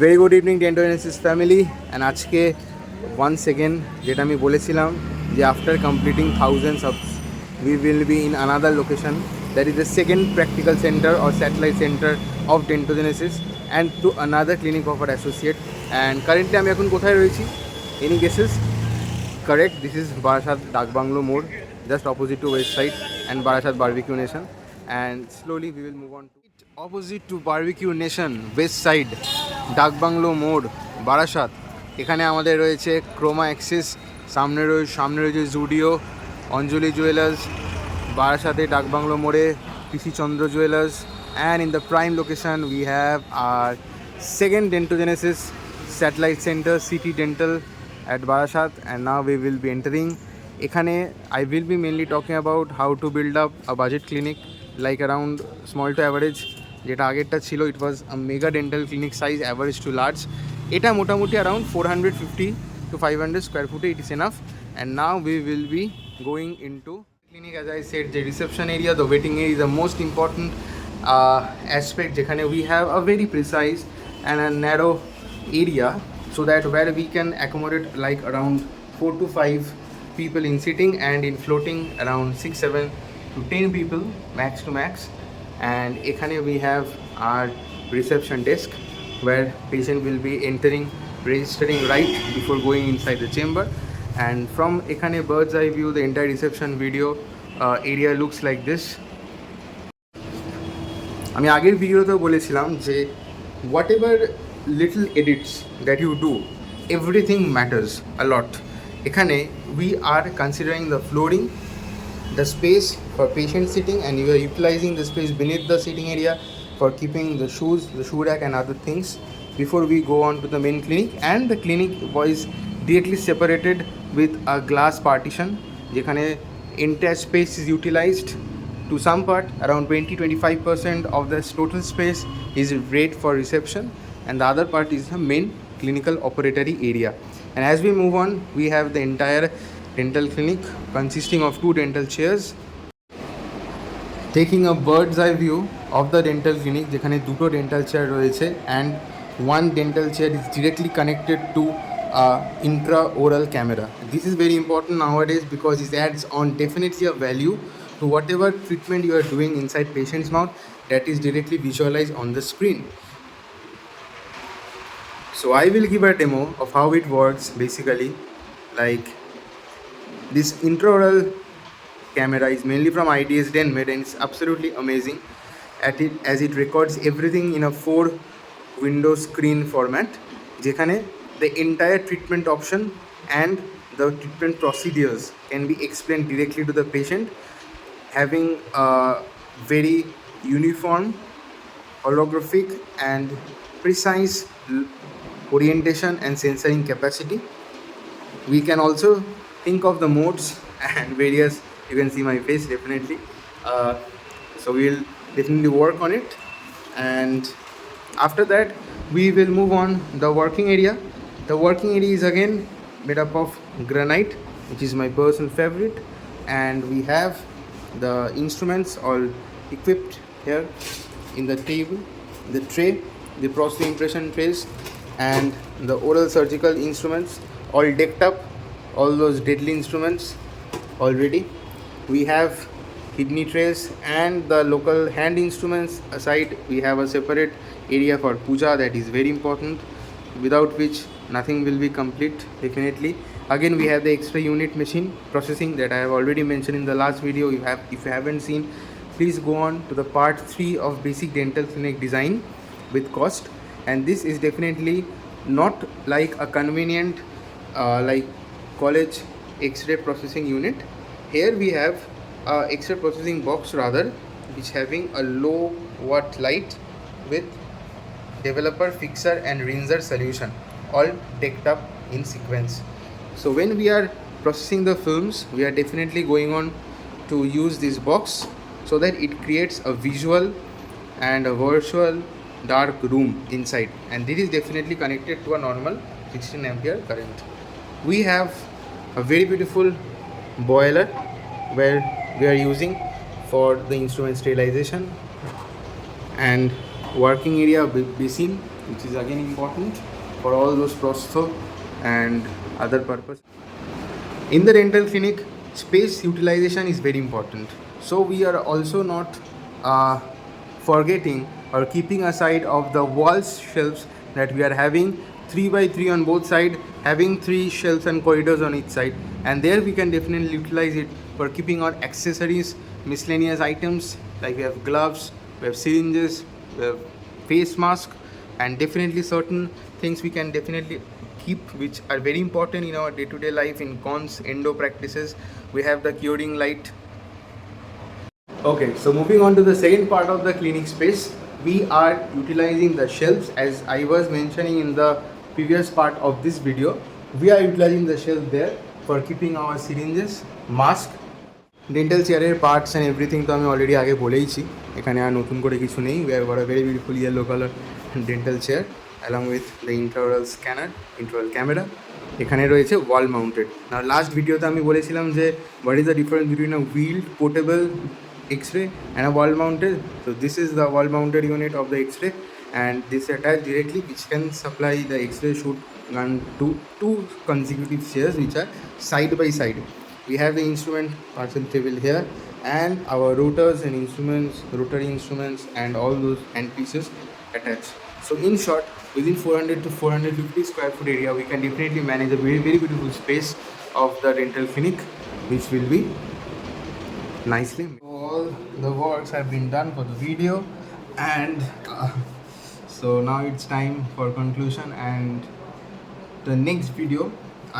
Very good evening Dentogenesis family and আজকে once again যেটা আমি বলেছিলাম যে after completing thousands of we will be in another location that is the second practical center or satellite center of Dentogenesis and to another clinic of our associate and currently আমি এখন কোথায় রয়েছি any guesses correct this is Barasat Dakbanglo Mode just opposite to west side and Barasat Barbecue Nation and slowly we will move on to opposite to Barbecue Nation west side ডাকবাংলো মোড় বারাসাত এখানে আমাদের রয়েছে Croma Axis সামনে রয়েছে জুডিও অঞ্জলি jewellers বারাসাতে ডাকবাংলো মোড়ে PC Chandra Jewellers and in the prime location we have our second Dentogenesis satellite centre City Dental at Barasat and now we will be entering এখানে I will be mainly talking about how to build up a budget clinic like around small to average যেটা আগেরটা ছিল it was a mega dental clinic size average to large এটা মোটামুটি around 450 to 500 square foot it is enough and now we will be going into clinic as I said the reception area the waiting area is the most important aspect যেখানে we have a very precise and a narrow area so that where we can accommodate like around 4 to 5 people in sitting and in floating around 6-7 to 10 people max to max and ekhane we have our reception desk where patient will be entering registering right before going inside the chamber and from ekhane bird's eye view the entire reception video area looks like this আমি আগের ভিডিওতেও বলেছিলাম যে whatever little edits that you do everything matters a lot ekhane we are considering the flooring the space for patient sitting and you are utilizing the space beneath the sitting area for keeping the shoes the shoe rack and other things before we go on to the main clinic and the clinic was directly separated with a glass partition jekhane entire space is utilized to some part around 20-25% of the total space is read for reception and the other part is the main clinical operatory area and as we move on we have the entire dental clinic consisting of 2 dental chairs taking a bird's eye view of the dental clinic যেখানে দুটো dental chair রয়েছে and one dental chair is directly connected to intraoral camera this is very important nowadays because it adds on definitely a value to whatever treatment you are doing inside patient's mouth that is directly visualized on the screen. So I will give a demo of how it works basically like this intraoral camera is mainly from IDS Denmed and it's absolutely amazing as it records everything in a 4 window screen format যেখানে the entire treatment option and the treatment procedures can be explained directly to the patient having a very uniform holographic and precise orientation and sensoring capacity we can also think of the modes and various you can see my face definitely so we will definitely work on it and after that we will move on the working area is again made up of granite which is my personal favorite and we have the instruments all equipped here in the table the tray the processing impression trays and the oral surgical instruments all decked up all those deadly instruments already we have kidney trays and the local hand instruments aside we have a separate area for puja that is very important without which nothing will be complete definitely again we have the x-ray unit machine processing that I have already mentioned in the last video if you haven't seen please go on to the part 3 of basic dental clinic design with cost and this is definitely not like a convenient like college x-ray processing unit here we have a x-ray processing box rather which having a low watt light with developer fixer and rinser solution all decked up in sequence so when we are processing the films we are definitely going on to use this box so that it creates a visual and a virtual dark room inside and this is definitely connected to a normal 16 ampere current we have a very beautiful boiler where we are using for the instrument sterilization and working area basin which is again important for all those prostho and other purpose. In the dental clinic, space utilization is very important. So we are also not uh, forgetting or keeping aside of the walls shelves that we are having 3 by 3 on both sides, having 3 shelves and corridors on each side, and there we can definitely utilize it for keeping our accessories, miscellaneous items like we have gloves, we have syringes, we have face mask, and definitely certain things we can definitely keep which are very important in our day-to-day life. In cons endo practices, we have the curing light. Okay, so moving on to the second part of the clinic space, we are utilizing the shelves as I was mentioning in the previous part of this video. We are utilizing the shelf there for keeping our syringes, mask, dental চেয়ারের parts and everything তো আমি already আগে বলেইছি, এখানে আর নতুন করে কিছু নেই। We have got a very beautiful yellow colour dental chair along with the intraoral scanner, intraoral camera. এখানে রয়েছে ওয়াল মাউন্টেড। আর লাস্ট ভিডিওতে আমি বলেছিলাম যে what is the difference between a wheeled portable X-ray and a wall mounted. So this is the wall mounted unit of the X-ray, and this attached directly which can supply the X-ray shoot gun to 2 consecutive chairs which are side by side. We have the instrument parcel table here and our rotors and instruments, rotary instruments and all those hand pieces attached. So in short, within 400 to 450 square foot area we can definitely manage a very very beautiful space of the dental clinic, which will be nicely. All the works have been done for the video, and so now it's time for conclusion. And the next video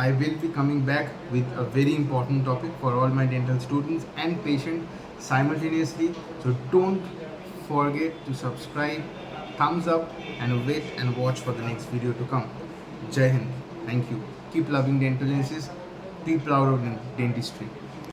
I will be coming back with a very important topic for all my dental students and patients simultaneously. So don't forget to subscribe, thumbs up, and wait and watch for the next video to come. Jai Hind. Thank you. Keep loving Dentogenesis. Be proud of dentistry.